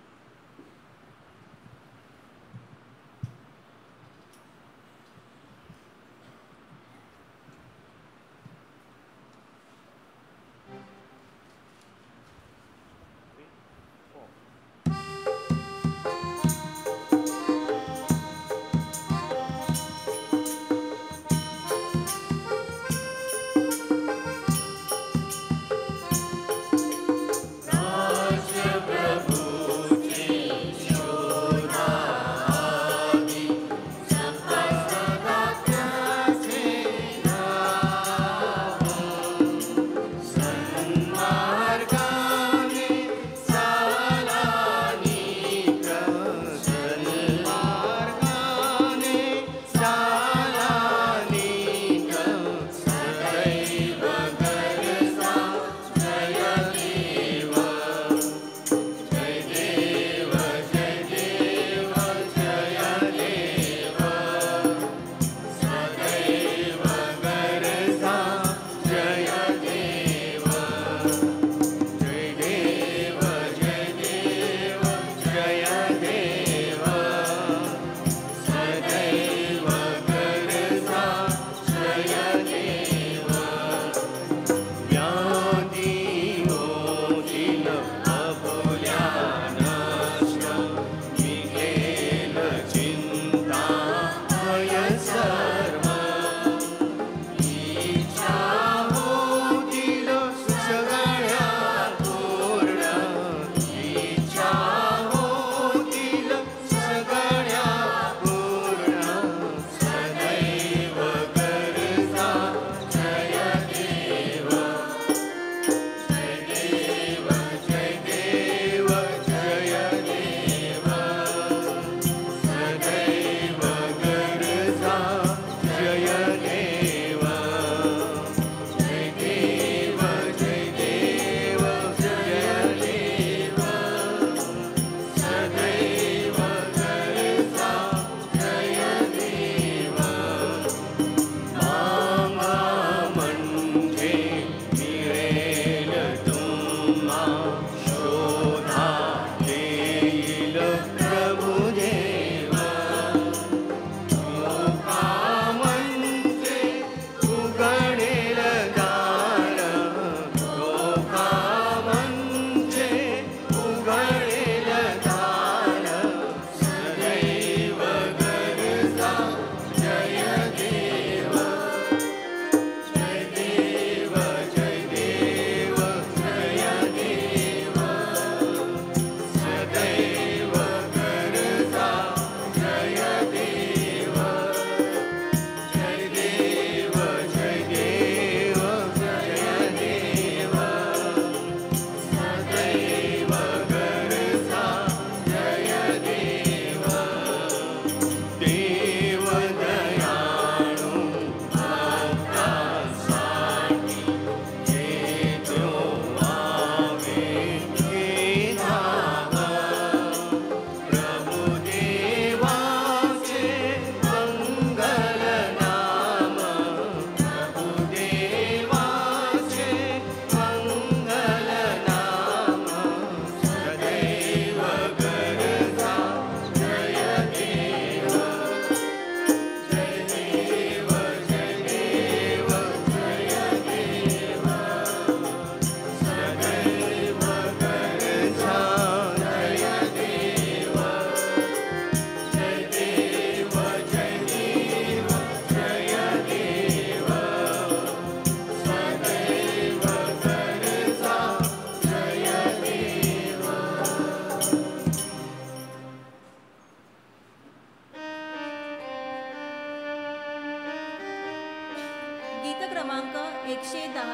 क्रमांक 110,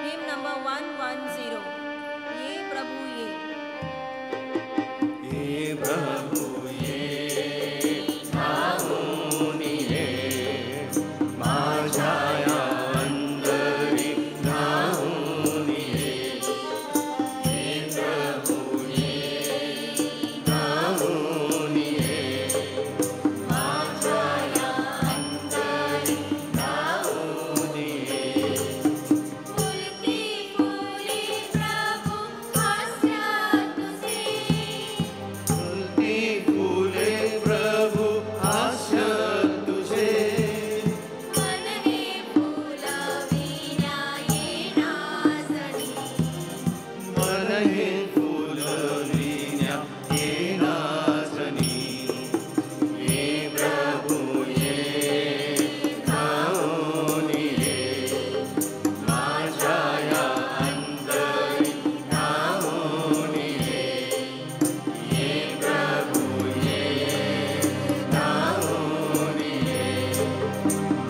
हेम नंबर 110, ये प्रभु ये. हे प्रभु धावून ये, माझ्या अंतरी धावून ये. हे प्रभु धावून ये, माझ्या अंतरी धावून ये. फुलती फुले प्रभु हास्य तुझे, फुलती फुले प्रभु हास्य तुझे. मन हे फुलविण्या येणाजणी, मन हे फुलविण्या येणाजणी. हे प्रभु ये धावून ये, माझ्या या अंतरी धावून ये. हे प्रभु ये धावून ये,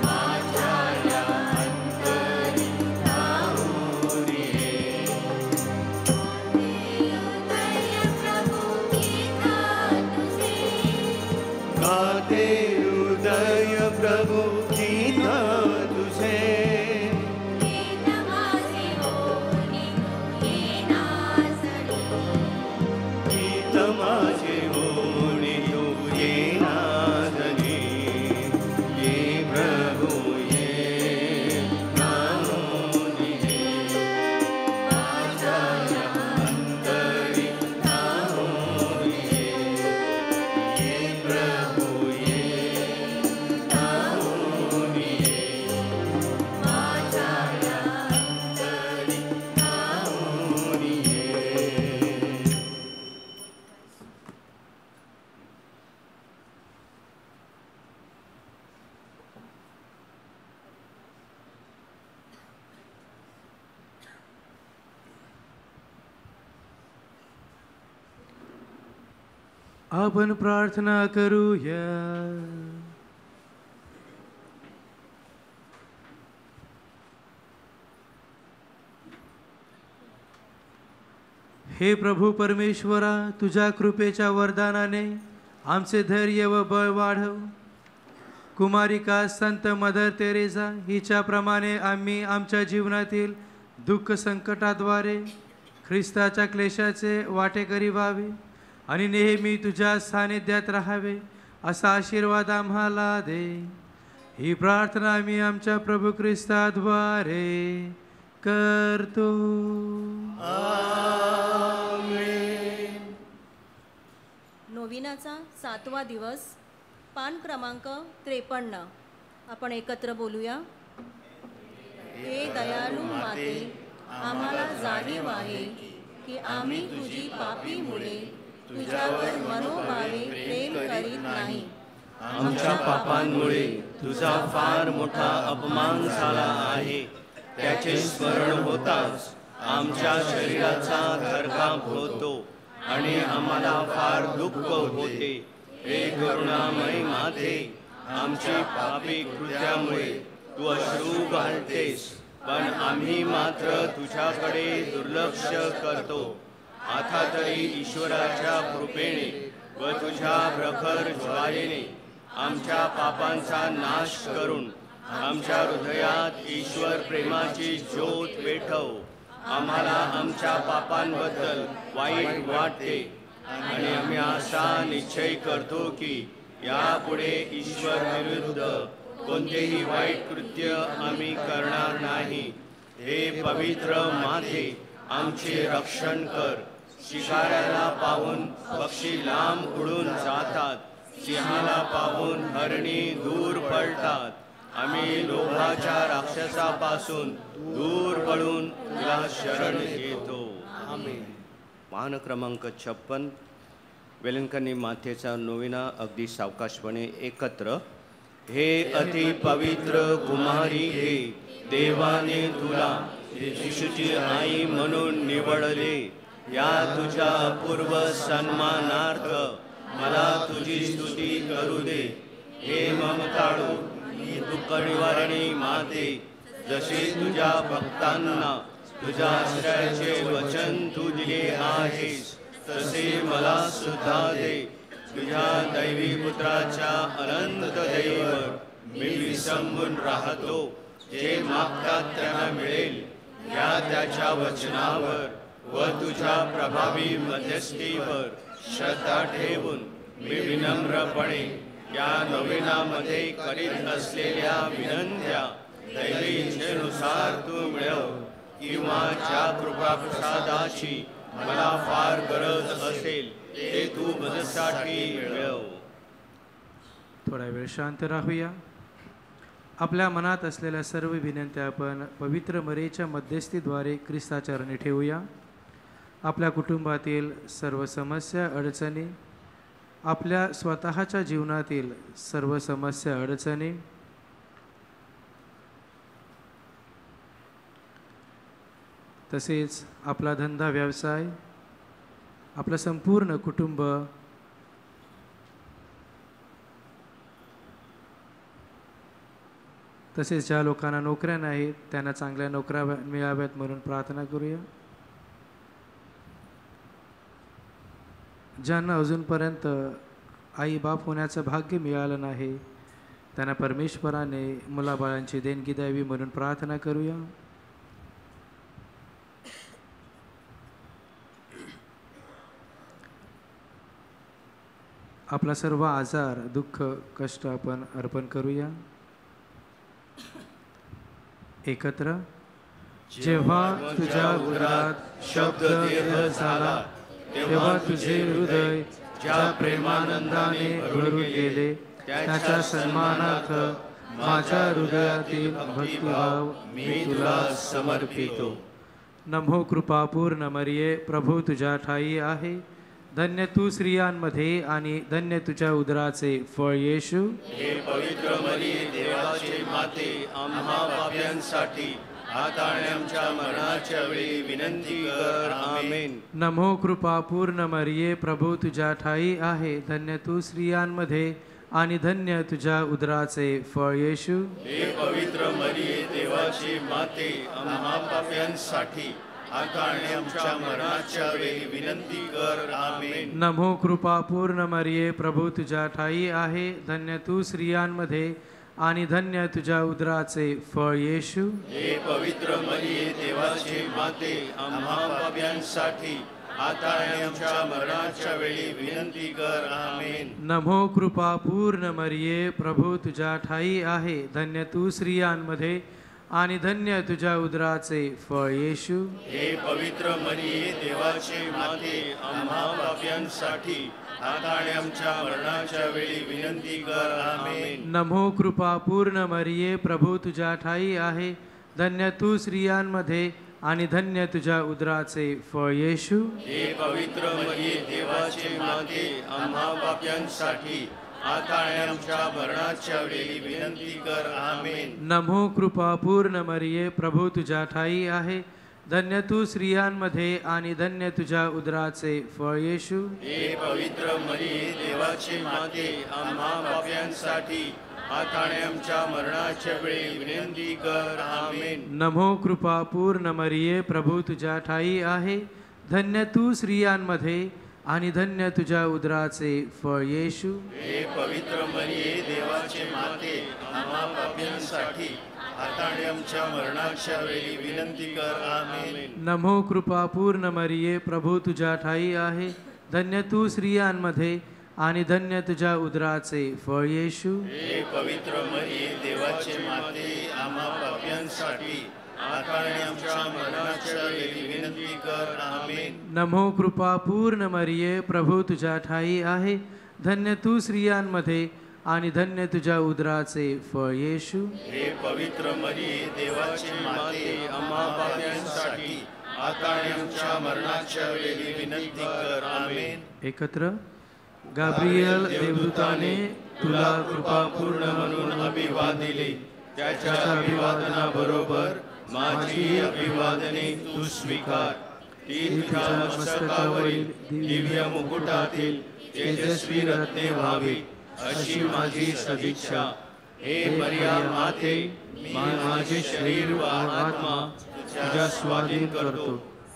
माझ्या या अंतरी धावून ये. हृदय प्रभु गीत तुझे, गाते गीत माझे होणे तू येणाजणी, गीत माझे होणे तू येणाजणी. ये प्रभु ये धावून ये, माझ्या या अंतरी धावून ये. ये प्रभु ये धावून ये, माझ्या या अंतरी धावून ये. आपण प्रार्थना करूया. हे प्रभू परमेश्वरा, तुझ्या कृपेच्या वरदानाने आमचे धैर्य व बळ वाढव. कुमारिका संत मदर तेरेसा हिच्याप्रमाणे आम्ही आमच्या जीवनातील दुःख संकटाद्वारे ख्रिस्ताच्या क्लेशाचे वाटेकरी व्हावे आणि नेहमी तुझ्या सानिध्यात राहावे असा आशीर्वाद आम्हाला दे. ही प्रार्थना आम्ही आमच्या प्रभू ख्रिस्ताद्वारे करतो. नोविनाचा 7वा दिवस, पान क्रमांक 53. आपण एकत्र बोलूया. हे दयाळू माते, आम्हाला जाणीव आहे की आम्ही तुझी पापी मुले तुझ्यावर मनोभावे प्रेम करीत नाही. आमच्या पापांमुळे तुझा फार मोठा अपमान झाला आहे. त्याचे स्मरण होताच आमच्या शरीराचा थरकाप होतो आणि आम्हाला फार दुःख होते. हे करुणामय माते, आमची पापी कृत्यामुळे तू अश्रू घालतेस, पण आम्ही मात्र तुझ्याकडे दुर्लक्ष करतो. आता तरी ईश्वराच्या कृपेने व तुझ्या प्रखर ज्वालेने आमच्या पापांचा नाश करून आमच्या हृदयात ईश्वर प्रेमाची ज्योत पेटव. आम्हाला आमच्या पापांबद्दल वाईट वाटते आणि आम्ही असा निश्चय करतो की यापुढे ईश्वर विरुद्ध कोणतेही वाईट कृत्य आम्ही करणार नाही. हे पवित्र माते, आमचे रक्षण कर. शिकाऱ्याला पाहून पक्षी लांब उडून जातात, सिंहाला पाहून हरणी दूर पळतात. आम्ही लोभाच्या राक्षसापासून दूर पळून तुला शरण घेतो. मान क्रमांक 56. वेलंकनी मातेचा नोविना अगदी सावकाशपणे एकत्र. हे अति पवित्र कुमारी हे, देवाने तुला शिशुची आई म्हणून निवडले. या तुझ्या अपूर्व सन्मानार्थ मला तुझी स्तुती करू दे. हे ममताळू दुःख निवारणी माते, जसे तुझ्या भक्तांना तुझ्या आश्रयाचे वचन तू दिले आहेस तसे मला सुद्धा दे. तुझ्या दैवी पुत्राच्या अनंत दयेवर मी विसंबून राहतो. जे मागतात त्यांना मिळेल या त्याच्या वचनावर व तुझ्या प्रभावी मध्यस्थीवर श्रद्धा ठेवून मी विनम्रपणे या नवीनामध्ये करीत असलेल्या विनंत्या दैवी इच्छेनुसार तू मिळव, किंवा ज्या कृपाप्रसादाची मला फार गरज असेल ते तू माझ्यासाठी मिळव. थोडा वेळ शांत राहूया. आपल्या मनात असलेल्या सर्व विनंत्या आपण पवित्र मरेच्या मध्यस्थीद्वारे ख्रिस्ताचरणी ठेवूया. आपल्या कुटुंबातील सर्व समस्या अडचणी, आपल्या स्वतःच्या जीवनातील सर्व समस्या अडचणी, तसेच आपला धंदा व्यवसाय, आपलं संपूर्ण कुटुंब, तसेच ज्या लोकांना नोकऱ्या नाहीत त्यांना चांगल्या नोकऱ्या मिळाव्यात म्हणून प्रार्थना करूया. ज्यांना अजूनपर्यंत आई बाप होण्याचं भाग्य मिळालं नाही त्यांना परमेश्वराने मुलाबाळांची देणगी द्यावी म्हणून प्रार्थना करूया. आपला सर्व आजार, दुःख, कष्ट आपण अर्पण करूया एकत्र. जेव्हा तुझ्या उदरात शब्द देह झाला तेव्हा तुझे हृदय ज्या प्रेमानंदाने भरून गेले त्याच्या सन्मानार्थ माझ्या हृदयातील भक्तिभाव मी तुला समर्पितो. नमो कृपापूर्ण मरिये, प्रभू तुझ्या ठाई आहे. धन्य तू स्त्रियांमध्ये आणि धन्य तुझ्या उदराचे फळ येशू. हे पवित्र मरिये, देवाची माते, आम्हा पाप्यांसाठी आता आणि आमच्या मरणाच्या वेळी विनंती कर. आमेन. नमो कृपापूर्ण मरिये, प्रभू तुझ्या ठाई आहे. धन्य तू स्त्रियांमध्ये आणि धन्य तुझ्या उदराचे फळ येशू. हे पवित्र मरिये, देवाची माते, आम्हा पाप्यांसाठी आता आणि आमच्या मरणाच्या वेळी विनंती कर. आमेन. नमो कृपापूर्ण मरिये, प्रभू तुझ्या ठाई आहे. धन्य तू स्त्रियांमध्ये आणि धन्य तुझ्या उदराचे फळ येशू. हे पवित्र मरिये, देवाची माते, आम्हा पाप्यांसाठी आता आणि आमच्या मरणाच्या वेळी विनंती कर. आमेन. नमो कृपापूर्ण मरिये, प्रभू तुझ्या ठाई आहे. धन्य तू स्त्रियांमध्ये आणि धन्य तुझ्या उदराचे फळ येशू. हे पवित्र मरिये, देवाची माते, आम्हा पाप्यांसाठी आता आणि आमच्या मरणाच्या वेळी विनंती कर. आमेन. नमो कृपापूर्ण मरिये, प्रभू तुझ्या ठाई आहे. धन्य तू स्त्रियांमध्ये आणि धन्य तुझ्या उदराचे फळ येशू. हे पवित्र मरिये, देवाची माते, आम्हा पाप्यांसाठी आता आणि आमच्या मरणाच्या वेळी विनंती कर. आमेन. नमो कृपापूर्ण मरिये, प्रभू तुझ्या ठाई आहे. धन्य तू स्त्रियांमध्ये आणि धन्य तुझ्या उदराचे फळ येशू. हे पवित्र मरिये, देवाची माते, आम्हा पाप्यांसाठी आता आणि आमच्या मरणाच्या वेळी विनंती कर. आमेन. नमो कृपापूर्ण मरिये, प्रभू तुझ्या ठाई आहे. धन्य तू स्त्रियांमध्ये आणि धन्य तुझ्या उदराचे फळ येशू. हे पवित्र मरिये, देवाची माते, आम्हा पाप्यांसाठी आता आणि आमच्या मरणाच्या वेळी विनंती कर. आमेन. नमो कृपापूर्ण मरिये, प्रभू तुझ्या ठाई आहे. धन्य तू स्त्रियांमध्ये आणि धन्य तुझ्या उदराचे फळ येशू. हे पवित्र मरिये, देवाची माते, आम्हा पाप्यांसाठी आता आणि आमच्या मरणाच्या वेळी विनंती कर. आमेन. नमो कृपापूर्ण मरिये, प्रभू तुझ्या ठाई आहे. धन्य तू स्त्रियांमध्ये आणि धन्य तुझ्या उदराचे फळ येशू. हे पवित्र मरिये, देवाची माते, आम्हा पाप्यांसाठी आता आणि आमच्या मरणाच्या वेळी विनंती कर. आमेन. एकत्र. गाब्रिएल देवदूताने तुला कृपापूर्ण म्हणून अभिवादिले. त्याच्या अभिवादनाबरोबर माझी अभिवादने तू स्वीकार. ती तुझ्या मस्तकावरील दिव्य मुकुटातील तेजस्वी रत्ने व्हावी अशी माझी सदिच्छा. हे मरिया माते, मी माझे शरीर व आत्मा तुझ्या स्वाधीन करतो.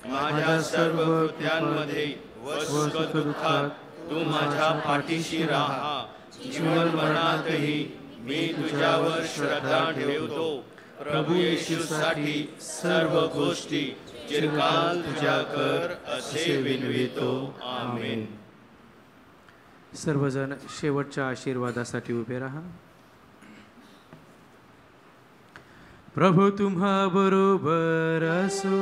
माझ्या सर्व कृत्यांमध्ये व सुखदुःखात तू माझ्या पाठीशी राहा. जीवन मरणातही मी तुझ्यावर श्रद्धा ठेवतो. प्रभू येशूसाठी सर्व गोष्टी चिरकाल तुझ्या कर असे विनवितो. आमेन. सर्वजण शेवटच्या आशीर्वादासाठी उभे राहा. प्रभू तुम्हा बरोबर असो.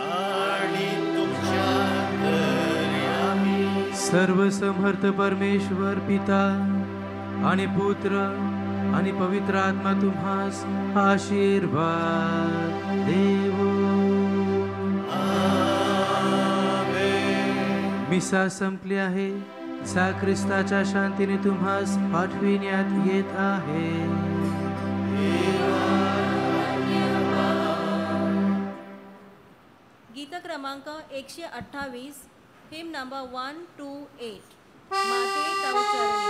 आणि तुमच्या अंतर्यामी सर्व समर्थ परमेश्वर पिता आणि पुत्र आणि पवित्र आत्मा तुम्हास आशीर्वाद देवो. मिसा संपली आहे. जा ख्रिस्ताच्या शांतीने तुम्हास पाठविण्यात येत आहे. गीत क्रमांक 128, हिम नंबर 128. माते तव चरणी